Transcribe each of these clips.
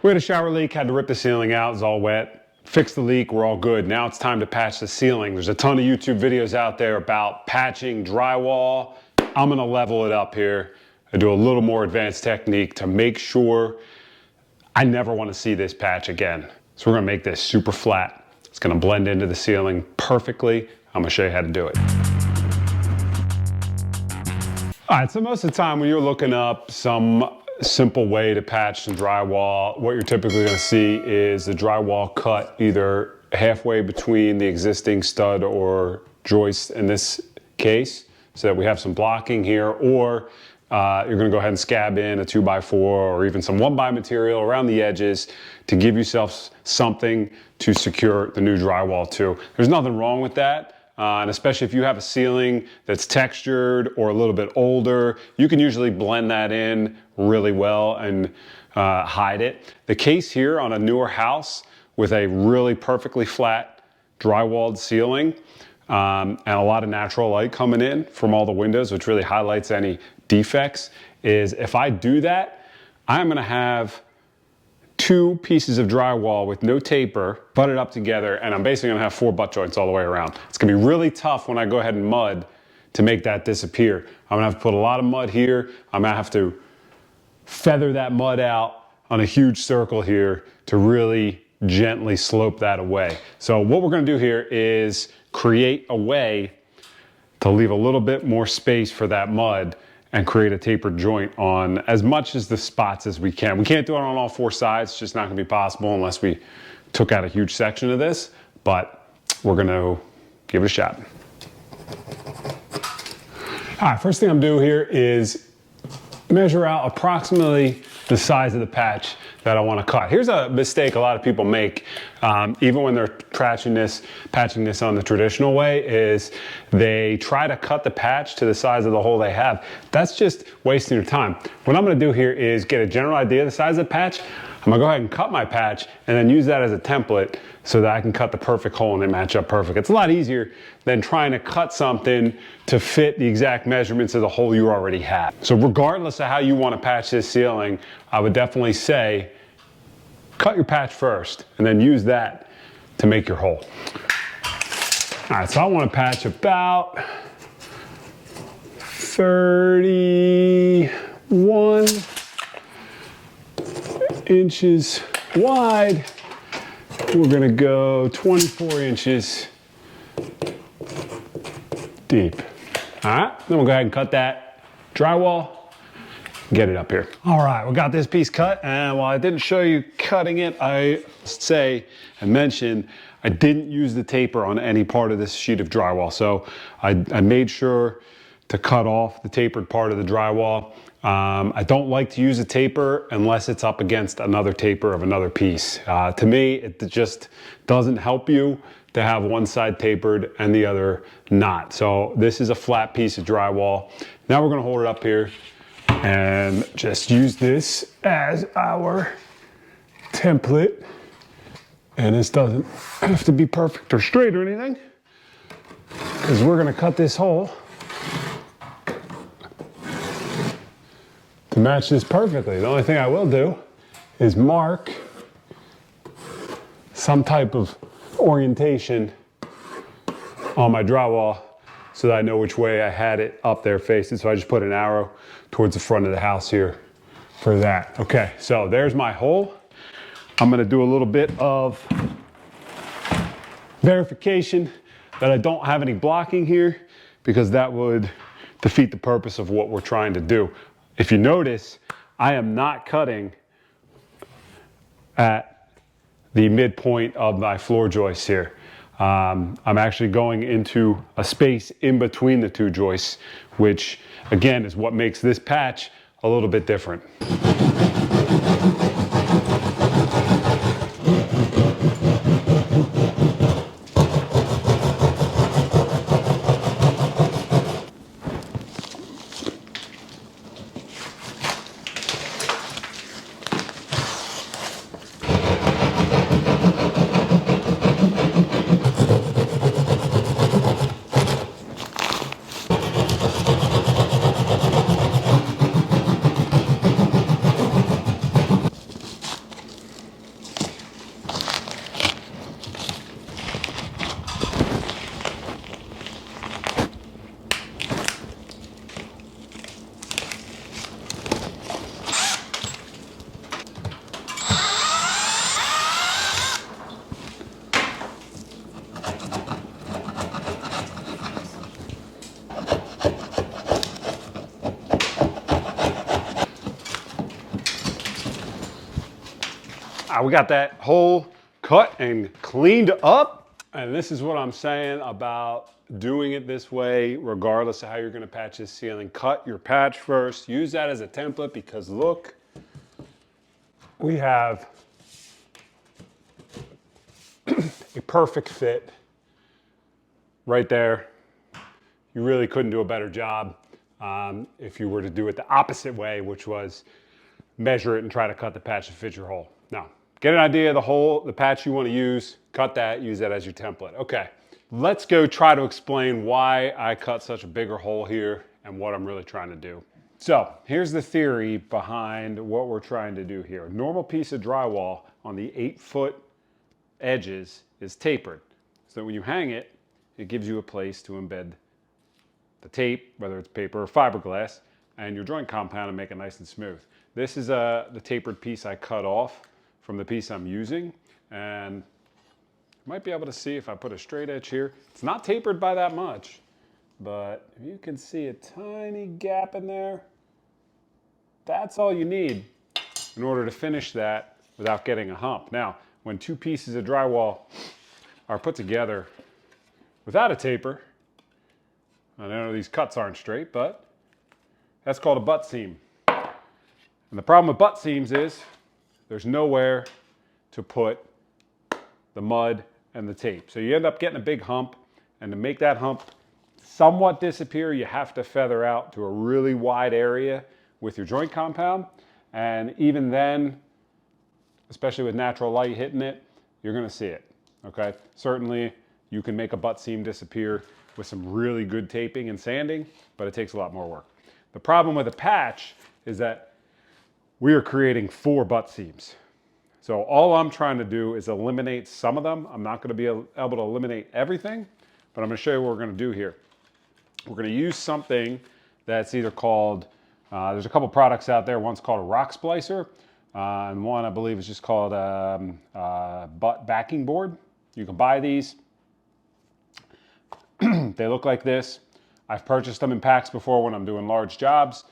We had a shower leak, had to rip the ceiling out, it was all wet. Fixed the leak, we're all good. Now it's time to patch the ceiling. There's a ton of YouTube videos out there about patching drywall. I'm gonna level it up here and do a little more advanced technique to make sure I never wanna see this patch again. So we're gonna make this super flat. It's gonna blend into the ceiling perfectly. I'm gonna show you how to do it. All right, so most of the time when you're looking up some simple way to patch some drywall, what you're typically gonna see is the drywall cut either halfway between the existing stud or joist in this case, so that we have some blocking here, or you're gonna go ahead and scab in a 2x4 or even some 1x material around the edges to give yourself something to secure the new drywall to. There's nothing wrong with that. And especially if you have a ceiling that's textured or a little bit older, you can usually blend that in really well and hide it. The case here on a newer house with a really perfectly flat drywalled ceiling and a lot of natural light coming in from all the windows, which really highlights any defects, is if I do that, I'm gonna have 2 pieces of drywall with no taper butted up together, and I'm basically gonna have 4 butt joints all the way around. It's gonna be really tough when I go ahead and mud to make that disappear. I'm gonna have to put a lot of mud here. I'm gonna have to feather that mud out on a huge circle here to really gently slope that away. So what we're gonna do here is create a way to leave a little bit more space for that mud and create a tapered joint on as much as the spots as we can. We can't do it on all 4 sides. It's just not gonna be possible unless we took out a huge section of this, but we're gonna give it a shot. All right, first thing I'm doing here is measure out approximately the size of the patch that I want to cut. Here's a mistake a lot of people make, even when they're patching this on the traditional way, is they try to cut the patch to the size of the hole they have. That's just wasting your time. What I'm going to do here is get a general idea of the size of the patch. I'm going to go ahead and cut my patch and then use that as a template so that I can cut the perfect hole and they match up perfect. It's a lot easier than trying to cut something to fit the exact measurements of the hole you already have. So regardless of how you want to patch this ceiling, I would definitely say cut your patch first and then use that to make your hole. All right, so I want to patch about 31 inches wide. We're gonna go 24 inches deep. All right, then we'll go ahead and cut that drywall, get it up here. All right, we got this piece cut, and while I didn't show you cutting it, I mentioned I didn't use the taper on any part of this sheet of drywall. So I made sure to cut off the tapered part of the drywall. I don't like to use a taper unless it's up against another taper of another piece. To me, it just doesn't help you to have one side tapered and the other not. So this is a flat piece of drywall. Now we're gonna hold it up here and just use this as our template. And this doesn't have to be perfect or straight or anything, because we're gonna cut this hole to match this perfectly. The only thing I will do is mark some type of orientation on my drywall so that I know which way I had it up there facing. So I just put an arrow towards the front of the house here for that. Okay, so there's my hole. I'm gonna do a little bit of verification that I don't have any blocking here, because that would defeat the purpose of what we're trying to do. If you notice, I am not cutting at the midpoint of my floor joists here. I'm actually going into a space in between the 2 joists, which again is what makes this patch a little bit different. We got that hole cut and cleaned up. And this is what I'm saying about doing it this way, regardless of how you're gonna patch this ceiling. Cut your patch first, use that as a template, because look, we have a perfect fit right there. You really couldn't do a better job if you were to do it the opposite way, which was measure it and try to cut the patch to fit your hole. Now, get an idea of the hole, the patch you want to use, cut that, use that as your template. Okay, let's go try to explain why I cut such a bigger hole here and what I'm really trying to do. So here's the theory behind what we're trying to do here. A normal piece of drywall on the 8-foot edges is tapered. So when you hang it, it gives you a place to embed the tape, whether it's paper or fiberglass, and your joint compound and make it nice and smooth. This is the tapered piece I cut off from the piece I'm using, and you might be able to see if I put a straight edge here. It's not tapered by that much, but if you can see a tiny gap in there, that's all you need in order to finish that without getting a hump. Now, when two pieces of drywall are put together without a taper, I know these cuts aren't straight, but that's called a butt seam. And the problem with butt seams is there's nowhere to put the mud and the tape. So you end up getting a big hump, and to make that hump somewhat disappear, you have to feather out to a really wide area with your joint compound. And even then, especially with natural light hitting it, you're gonna see it, okay? Certainly, you can make a butt seam disappear with some really good taping and sanding, but it takes a lot more work. The problem with a patch is that we are creating 4 butt seams. So all I'm trying to do is eliminate some of them. I'm not gonna be able to eliminate everything, but I'm gonna show you what we're gonna do here. We're gonna use something that's either called, there's a couple products out there. One's called a rock splicer, and one I believe is just called butt backing board. You can buy these. They look like this. I've purchased them in packs before when I'm doing large jobs.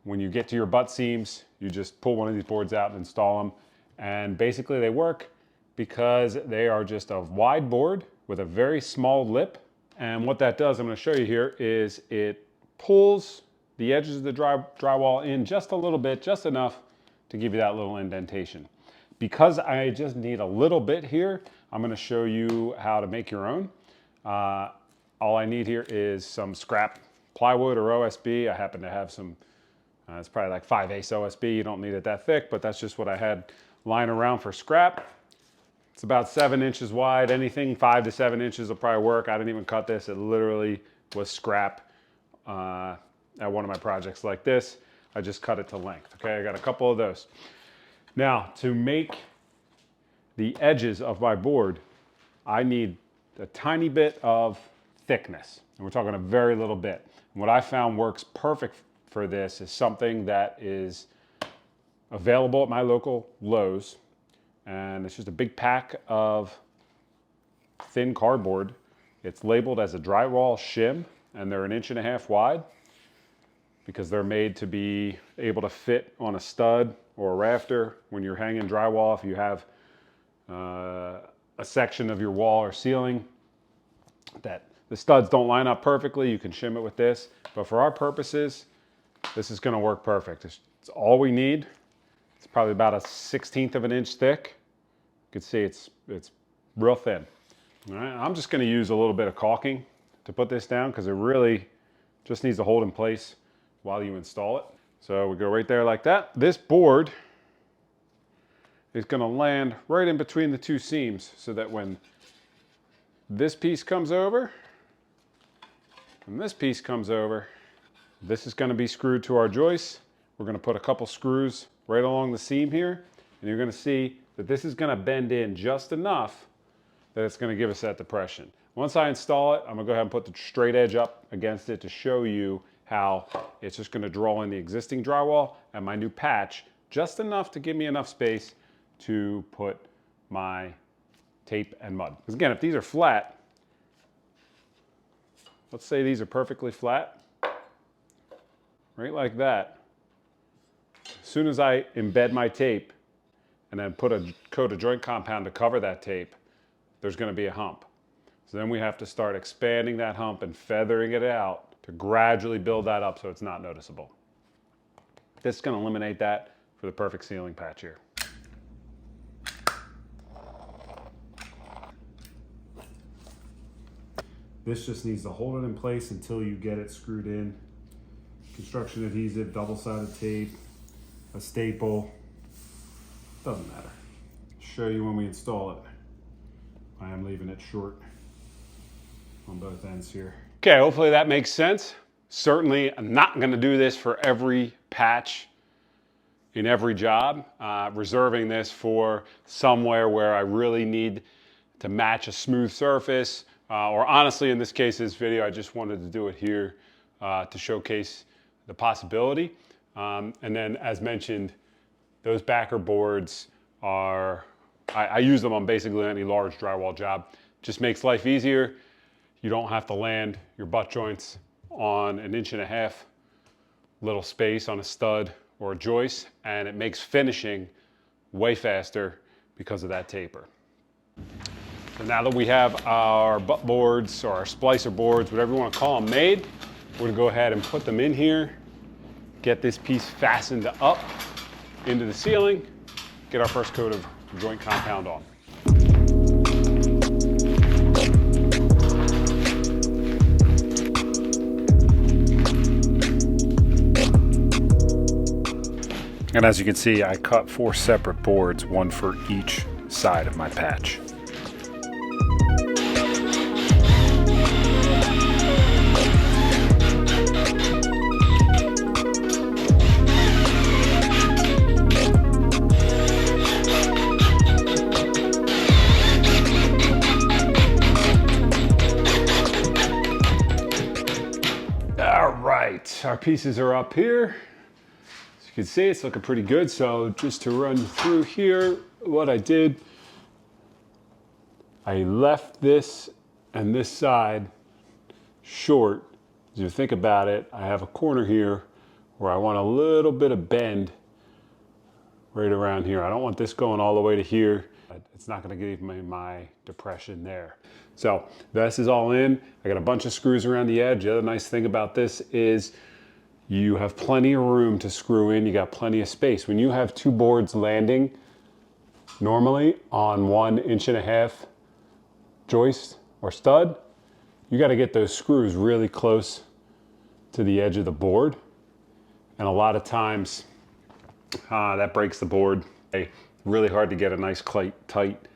When you get to your butt seams, you just pull one of these boards out and install them. And basically they work because they are just a wide board with a very small lip. And what that does, I'm going to show you here, is it pulls the edges of the drywall in just a little bit, just enough to give you that little indentation. Because I just need a little bit here, I'm going to show you how to make your own. All I need here is some scrap plywood or OSB. I happen to have some, it's probably like 5/8 OSB. You don't need it that thick, but that's just what I had lying around for scrap. It's about 7 inches wide. Anything 5 to 7 inches will probably work. I didn't even cut this. It literally was scrap at one of my projects like this. I just cut it to length, okay? I got a couple of those. Now, to make the edges of my board, I need a tiny bit of thickness, and we're talking a very little bit. And what I found works perfect for this is something that is available at my local Lowe's, and it's just a big pack of thin cardboard. It's labeled as a drywall shim, and they're 1.5 inches wide because they're made to be able to fit on a stud or a rafter when you're hanging drywall. If you have a section of your wall or ceiling that the studs don't line up perfectly, you can shim it with this. But for our purposes, this is going to work perfect. It's all we need. It's probably about 1/16 of an inch thick. You can see it's real thin. All right, I'm just going to use a little bit of caulking to put this down because it really just needs to hold in place while you install it. So we go right there like that. This board is going to land right in between the 2 seams so that when this piece comes over and this piece comes over, this is going to be screwed to our joist. We're going to put a couple screws right along the seam here, and you're going to see that this is going to bend in just enough that it's going to give us that depression. Once I install it, I'm going to go ahead and put the straight edge up against it to show you how it's just going to draw in the existing drywall and my new patch just enough to give me enough space to put my tape and mud. Because again, if these are flat, let's say these are perfectly flat, right like that. As soon as I embed my tape and then put a coat of joint compound to cover that tape, there's going to be a hump. So then we have to start expanding that hump and feathering it out to gradually build that up so it's not noticeable. This is going to eliminate that for the perfect ceiling patch here. This just needs to hold it in place until you get it screwed in. Construction adhesive, double-sided tape, a staple, doesn't matter. Show you when we install it. I am leaving it short on both ends here. Okay, hopefully that makes sense. Certainly, I'm not gonna do this for every patch in every job. Reserving this for somewhere where I really need to match a smooth surface, or honestly, in this case, this video, I just wanted to do it here to showcase the possibility. And then, as mentioned, those backer boards are, I use them on basically any large drywall job. Just makes life easier. You don't have to land your butt joints on 1.5 inch little space on a stud or a joist, and it makes finishing way faster because of that taper. So now that we have our butt boards or our splicer boards, whatever you want to call them, made, we're gonna go ahead and put them in here, get this piece fastened up into the ceiling, get our first coat of joint compound on. And as you can see, I cut 4 separate boards, one for each side of my patch. All right, our pieces are up here. You can see it's looking pretty good. So just to run through here, what I did, I left this and this side short. As you think about it, I have a corner here where I want a little bit of bend right around here. I don't want this going all the way to here. It's not gonna give me my depression there. So this is all in. I got a bunch of screws around the edge. The other nice thing about this is you have plenty of room to screw in. You got plenty of space. When you have 2 boards landing normally on 1.5 inch joist or stud, you got to get those screws really close to the edge of the board. And a lot of times that breaks the board. Really hard to get a nice tight,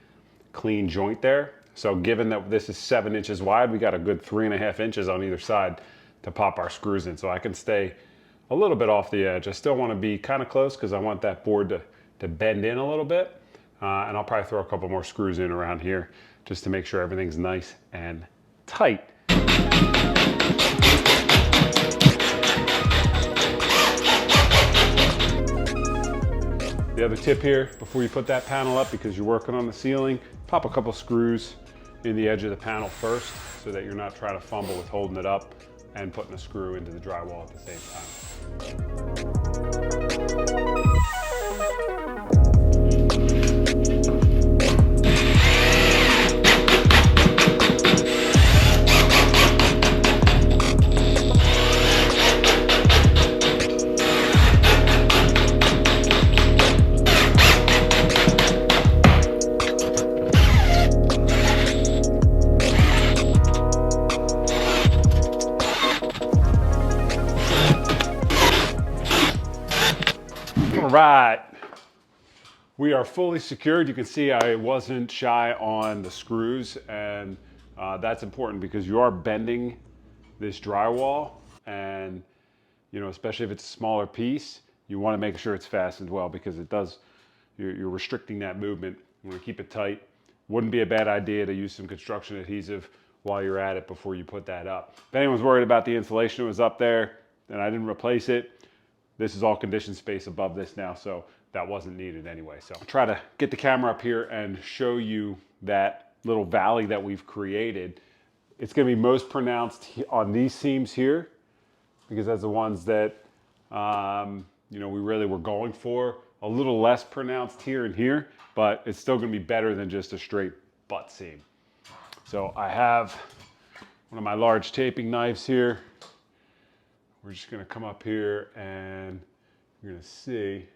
clean joint there. So given that this is 7 inches wide, we got a good 3.5 inches on either side to pop our screws in. So I can stay a little bit off the edge. I still want to be kind of close because I want that board to bend in a little bit. And I'll probably throw a couple more screws in around here just to make sure everything's nice and tight. The other tip here, before you put that panel up, because you're working on the ceiling, pop a couple screws in the edge of the panel first so that you're not trying to fumble with holding it up and putting a screw into the drywall at the same time. All right, we are fully secured. You can see I wasn't shy on the screws, and that's important because you are bending this drywall, and you know, especially if it's a smaller piece, you want to make sure it's fastened well because it does, you're restricting that movement. You want to keep it tight. Wouldn't be a bad idea to use some construction adhesive while you're at it before you put that up. If anyone's worried about the insulation that was up there and I didn't replace it, this is all conditioned space above this now, so that wasn't needed anyway. So I'll try to get the camera up here and show you that little valley that we've created. It's gonna be most pronounced on these seams here because that's the ones that you know, we really were going for. a little less pronounced here and here, but it's still gonna be better than just a straight butt seam. So I have one of my large taping knives here. We're just gonna come up here and you're gonna see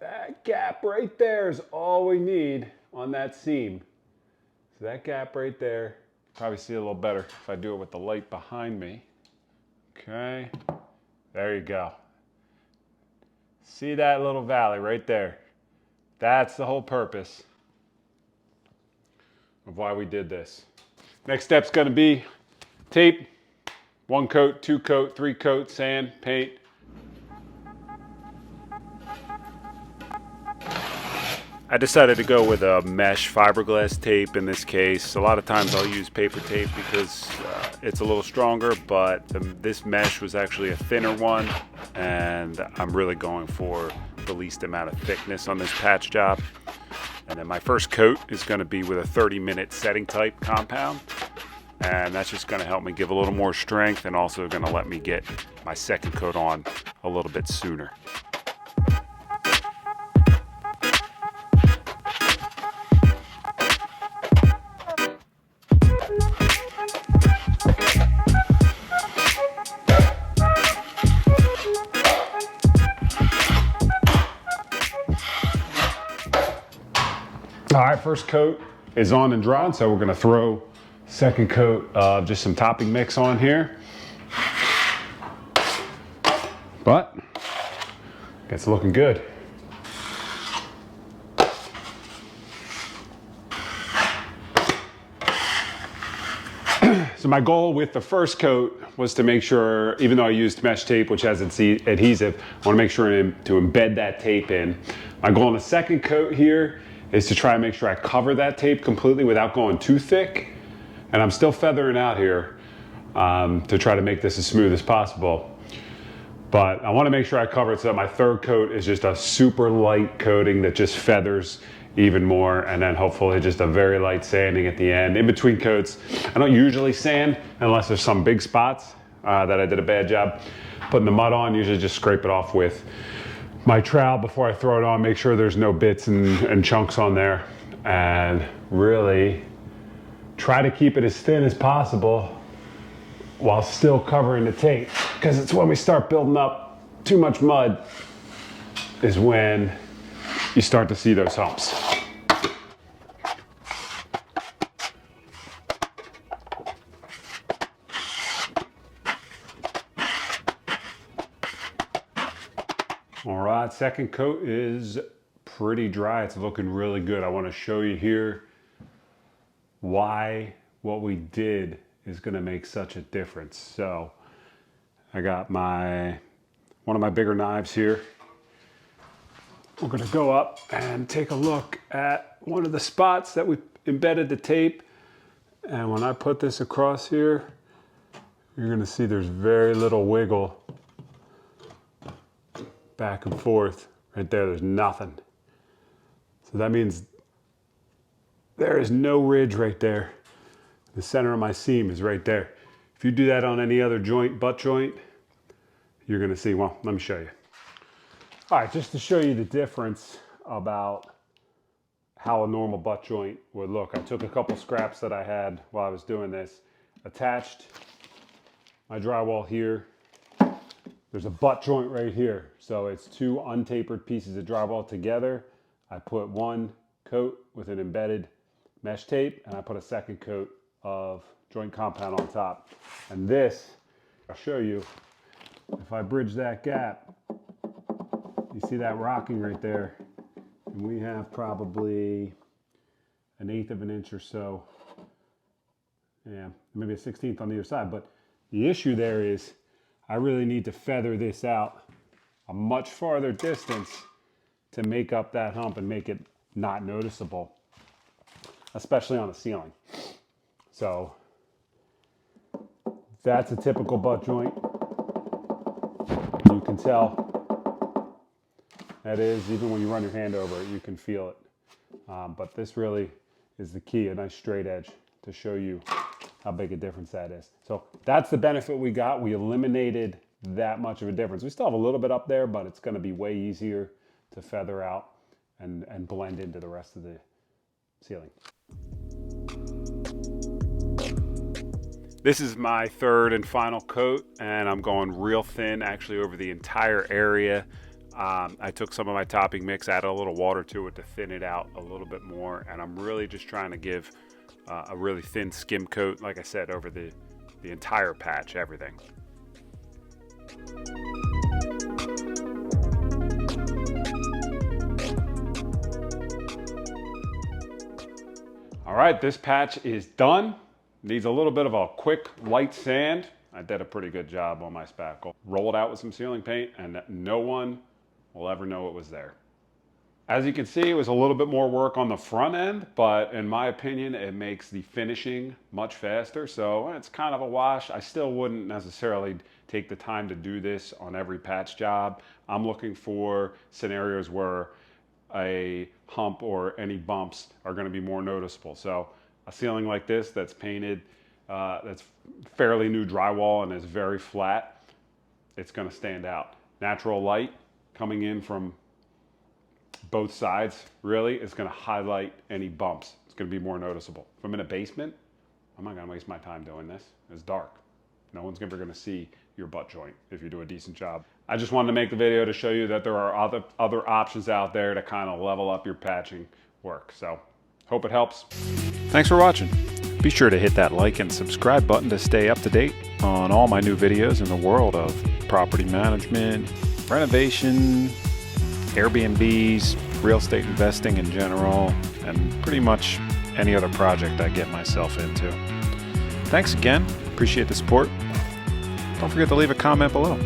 that gap right there is all we need on that seam. So that gap right there, probably see a little better if I do it with the light behind me. Okay, there you go. See that little valley right there? That's the whole purpose of why we did this. Next step's gonna be tape, 1 coat, 2 coat, 3 coat, sand, paint. I decided to go with a mesh fiberglass tape in this case. A lot of times I'll use paper tape because it's a little stronger, but this mesh was actually a thinner one, and I'm really going for the least amount of thickness on this patch job. And then my first coat is going to be with a 30-minute setting type compound, and that's just going to help me give a little more strength and also going to let me get my second coat on a little bit sooner. All right, first coat is on and dried, so we're gonna throw second coat of just some topping mix on here. But it's looking good. So my goal with the first coat was to make sure, even though I used mesh tape, which has adhesive, I wanna make sure to embed that tape in. My goal in the second coat here is to try and make sure I cover that tape completely without going too thick. And I'm still feathering out here to try to make this as smooth as possible. But I wanna make sure I cover it so that my third coat is just a super light coating that just feathers even more, and then hopefully just a very light sanding at the end. In between coats, I don't usually sand unless there's some big spots that I did a bad job putting the mud on. Usually just scrape it off with my trowel before I throw it on, make sure there's no bits and chunks on there, and really try to keep it as thin as possible while still covering the tape, because it's when we start building up too much mud is when you start to see those humps. All right, second coat is pretty dry. It's looking really good. I want to show you here why what we did is going to make such a difference. So I got one of my bigger knives here. We're going to go up and take a look at one of the spots that we embedded the tape. And when I put this across here, you're going to see there's very little wiggle back and forth. Right there, there's nothing. So that means there is no ridge right there. The center of my seam is right there. If you do that on any other joint, butt joint, you're gonna see, well, let me show you. All right, just to show you the difference about how a normal butt joint would look. I took a couple scraps that I had while I was doing this, attached my drywall here. There's a butt joint right here. So it's 2 untapered pieces of drywall together. I put 1 coat with an embedded mesh tape, and I put a second coat of joint compound on top. And this, I'll show you, if I bridge that gap, you see that rocking right there. And we have probably 1/8 of an inch or so. Yeah, maybe a 1/16 on the other side. But the issue there is I really need to feather this out a much farther distance to make up that hump and make it not noticeable, especially on the ceiling. So that's a typical butt joint. You can tell that is, even when you run your hand over it, you can feel it. But this really is the key, a nice straight edge to show you how big a difference that is. So that's the benefit we got. We eliminated that much of a difference. We still have a little bit up there, but it's going to be way easier to feather out and blend into the rest of the ceiling. This is my third and final coat, and I'm going real thin actually over the entire area. I took some of my topping mix, added a little water to it to thin it out a little bit more, and I'm really just trying to give a really thin skim coat, like I said, over the entire patch, everything. All right, this patch is done. Needs a little bit of a quick light sand. I did a pretty good job on my spackle. Roll it out with some ceiling paint and no one will ever know it was there. As you can see, it was a little bit more work on the front end, but in my opinion, it makes the finishing much faster. So it's kind of a wash. I still wouldn't necessarily take the time to do this on every patch job. I'm looking for scenarios where a hump or any bumps are going to be more noticeable. So a ceiling like this that's painted, that's fairly new drywall and is very flat, it's going to stand out. Natural light coming in from both sides really is going to highlight any bumps. It's going to be more noticeable. If I'm in a basement, I'm not going to waste my time doing this. It's dark. No one's ever going to see your butt joint if you do a decent job. I just wanted to make the video to show you that there are other options out there to kind of level up your patching work. So hope it helps. Thanks for watching. Be sure to hit that like and subscribe button to stay up to date on all my new videos in the world of property management, renovation, Airbnbs, real estate investing in general, and pretty much any other project I get myself into. Thanks again. Appreciate the support. Don't forget to leave a comment below.